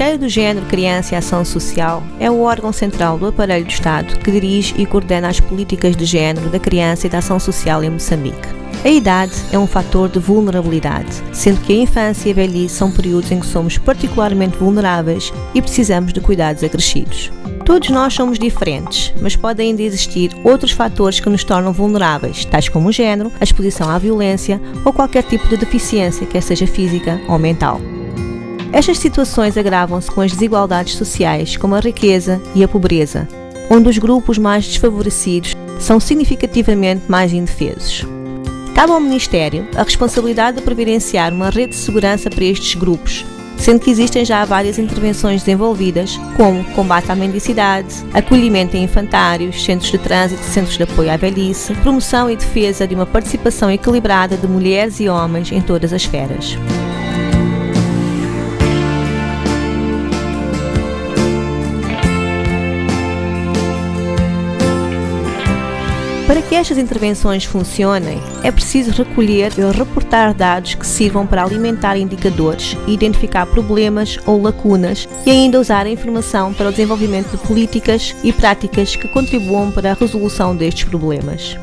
Ministério do Género, Criança e Ação Social é o órgão central do aparelho do Estado que dirige e coordena as políticas de género da criança e da ação social em Moçambique. A idade é um fator de vulnerabilidade, sendo que a infância e a velhice são períodos em que somos particularmente vulneráveis e precisamos de cuidados acrescidos. Todos nós somos diferentes, mas podem ainda existir outros fatores que nos tornam vulneráveis, tais como o género, a exposição à violência ou qualquer tipo de deficiência, quer seja física ou mental. Estas situações agravam-se com as desigualdades sociais, como a riqueza e a pobreza, onde os grupos mais desfavorecidos são significativamente mais indefesos. Cabe ao Ministério a responsabilidade de providenciar uma rede de segurança para estes grupos, sendo que existem já várias intervenções desenvolvidas, como combate à mendicidade, acolhimento em infantários, centros de trânsito e centros de apoio à velhice, promoção e defesa de uma participação equilibrada de mulheres e homens em todas as esferas. Para que estas intervenções funcionem, é preciso recolher e reportar dados que sirvam para alimentar indicadores, identificar problemas ou lacunas e ainda usar a informação para o desenvolvimento de políticas e práticas que contribuam para a resolução destes problemas.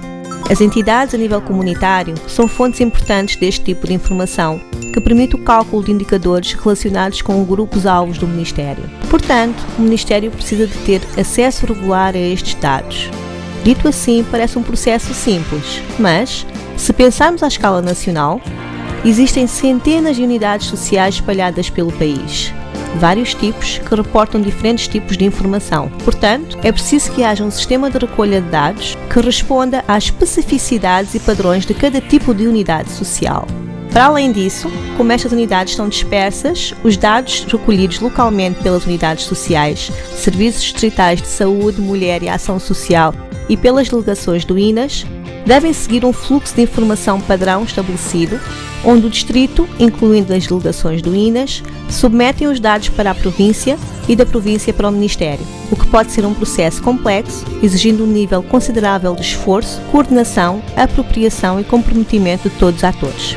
As entidades a nível comunitário são fontes importantes deste tipo de informação, que permite o cálculo de indicadores relacionados com grupos-alvos do Ministério. Portanto, o Ministério precisa de ter acesso regular a estes dados. Dito assim, parece um processo simples, mas, se pensarmos à escala nacional, existem centenas de unidades sociais espalhadas pelo país, vários tipos que reportam diferentes tipos de informação. Portanto, é preciso que haja um sistema de recolha de dados que responda às especificidades e padrões de cada tipo de unidade social. Para além disso, como estas unidades estão dispersas, os dados recolhidos localmente pelas unidades sociais, Serviços Distritais de Saúde, Mulher e Ação Social e pelas delegações do INAS, devem seguir um fluxo de informação padrão estabelecido, onde o Distrito, incluindo as delegações do INAS, submetem os dados para a província e da província para o Ministério, o que pode ser um processo complexo, exigindo um nível considerável de esforço, coordenação, apropriação e comprometimento de todos os atores.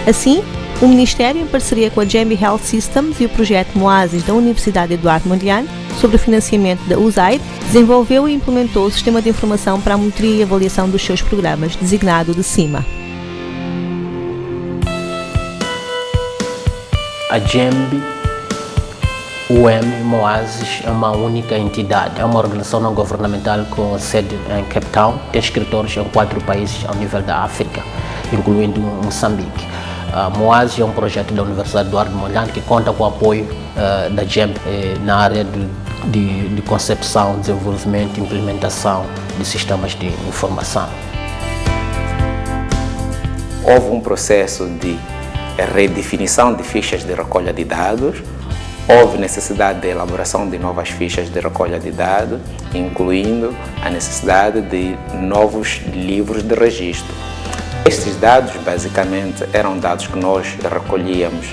Assim, o Ministério, em parceria com a Jambi Health Systems e o projeto Moasis da Universidade Eduardo Mondlane, sobre o financiamento da USAID, desenvolveu e implementou o Sistema de Informação para a Monitoria e Avaliação dos seus programas, designado de CIMA. A Jambi, Moasis é uma única entidade, é uma organização não governamental com sede em Cape Town, tem escritórios em 4 países ao nível da África, incluindo Moçambique. Moasis é um projeto da Universidade Eduardo Mondlane que conta com o apoio da Jambi na área de concepção, desenvolvimento e implementação de sistemas de informação. Houve um processo de redefinição de fichas de recolha de dados, houve necessidade de elaboração de novas fichas de recolha de dados, incluindo a necessidade de novos livros de registro. Estes dados, basicamente, eram dados que nós recolhíamos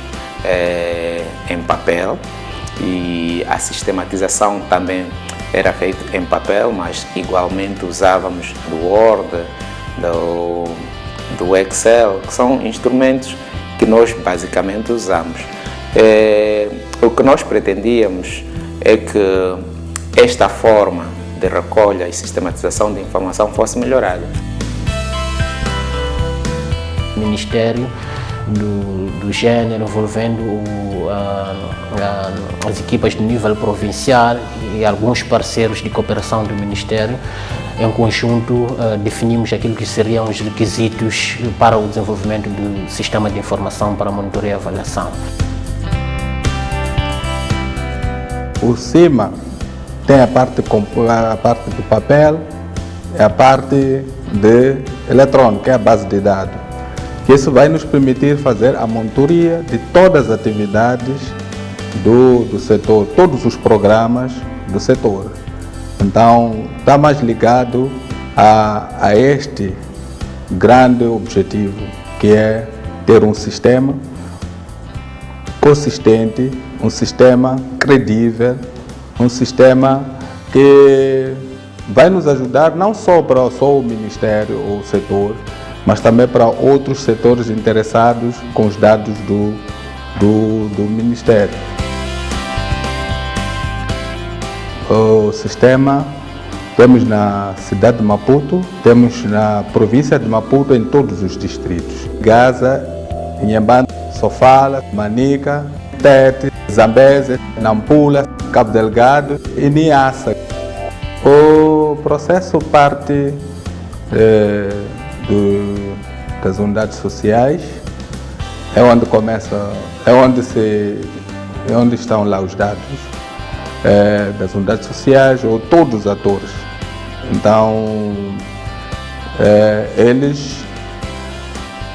em papel e a sistematização também era feita em papel, mas igualmente usávamos do Word, do Excel, que são instrumentos que nós basicamente usamos. O que nós pretendíamos é que esta forma de recolha e sistematização de informação fosse melhorada. Ministério do Gênero, envolvendo as equipas de nível provincial e alguns parceiros de cooperação do Ministério. Em conjunto, definimos aquilo que seriam os requisitos para o desenvolvimento do sistema de informação para monitoria e avaliação. O CIMA tem a parte do papel e a parte de eletrônico, que é a base de dados. Isso vai nos permitir fazer a monitoria de todas as atividades do setor, todos os programas do setor. Então, está mais ligado a este grande objetivo, que é ter um sistema consistente, um sistema credível, um sistema que vai nos ajudar não só para o Ministério ou o setor, mas também para outros setores interessados com os dados do Ministério. o sistema temos na cidade de Maputo, temos na província de Maputo, em todos os distritos. Gaza, Inhambane, Sofala, Manica, Tete, Zambeze, Nampula, Cabo Delgado e Niassa. O processo parte das unidades sociais, é onde começa, é onde estão lá os dados das unidades sociais ou todos os atores. Então, eles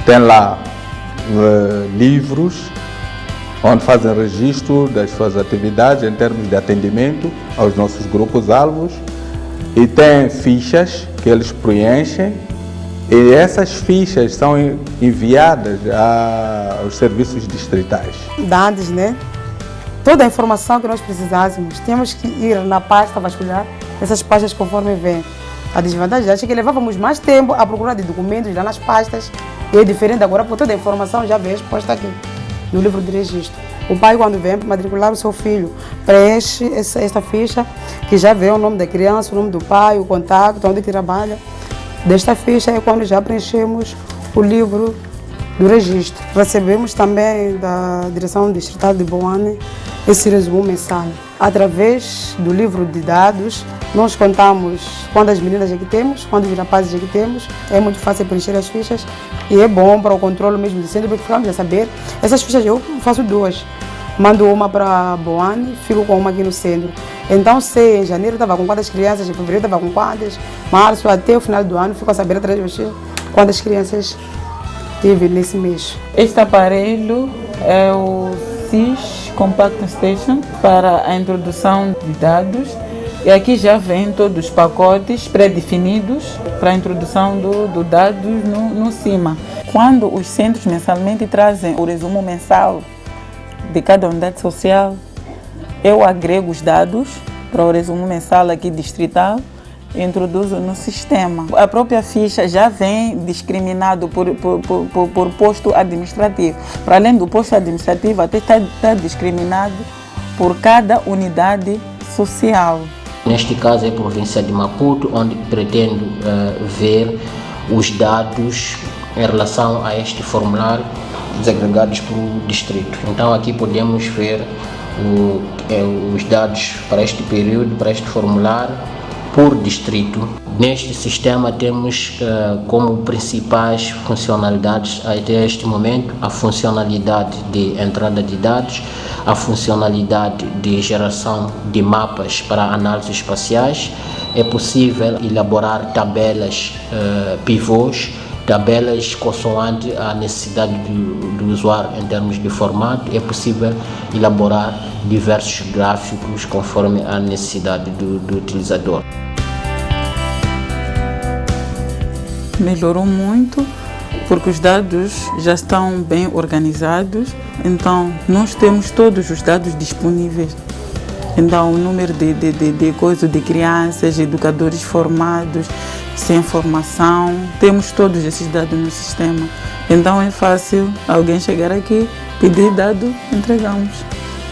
têm lá livros onde fazem registro das suas atividades em termos de atendimento aos nossos grupos-alvos e tem fichas que eles preenchem e essas fichas são enviadas aos serviços distritais. Dados, né? Toda a informação que nós precisássemos, temos que ir na pasta vasculhar essas pastas conforme vem. A desvantagem é que levávamos mais tempo à procura de documentos lá nas pastas e é diferente agora, porque toda a informação já vem exposta aqui no livro de registro. O pai, quando vem para matricular o seu filho, preenche esta ficha que já vê o nome da criança, o nome do pai, o contato, onde trabalha. Desta ficha é quando já preenchemos o livro do registro. Recebemos também da Direção Distrital de Boane esse resumo mensal. Através do livro de dados, nós contamos quantas meninas é que temos, quantos rapazes é que temos. É muito fácil preencher as fichas e é bom para o controle mesmo do centro, porque ficamos a saber. Essas fichas eu faço duas. Mando uma para Boane, fico com uma aqui no centro. Então, se em janeiro estava com quantas crianças, em fevereiro estava com quantas, março até o final do ano, fico a saber através de quantas crianças tive nesse mês. Este aparelho é o SIS Compact Station para a introdução de dados e aqui já vem todos os pacotes pré-definidos para a introdução do dados no CIMA. Quando os centros mensalmente trazem o resumo mensal de cada unidade social, eu agrego os dados para o resumo mensal aqui distrital e introduzo no sistema. A própria ficha já vem discriminado por posto administrativo. Para além do posto administrativo, até está discriminado por cada unidade social. Neste caso é a província de Maputo, onde pretendo ver os dados em relação a este formulário desagregados por distrito. Então aqui podemos ver os dados para este período, para este formulário, por distrito. Neste sistema temos como principais funcionalidades até este momento a funcionalidade de entrada de dados, a funcionalidade de geração de mapas para análises espaciais. É possível elaborar tabelas pivôs, tabelas consoante a necessidade do usuário em termos de formato. É possível elaborar diversos gráficos conforme a necessidade do utilizador. Melhorou muito porque os dados já estão bem organizados, então nós temos todos os dados disponíveis. Então o número de crianças, educadores formados, sem formação, temos todos esses dados no sistema. Então é fácil alguém chegar aqui, pedir dado, entregamos.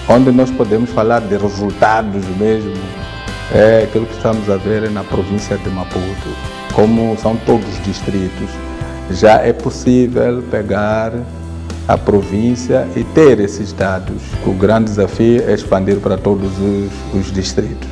Onde nós podemos falar de resultados mesmo, é aquilo que estamos a ver na província de Maputo. Como são todos os distritos, já é possível pegar a província e ter esses dados. O grande desafio é expandir para todos os distritos.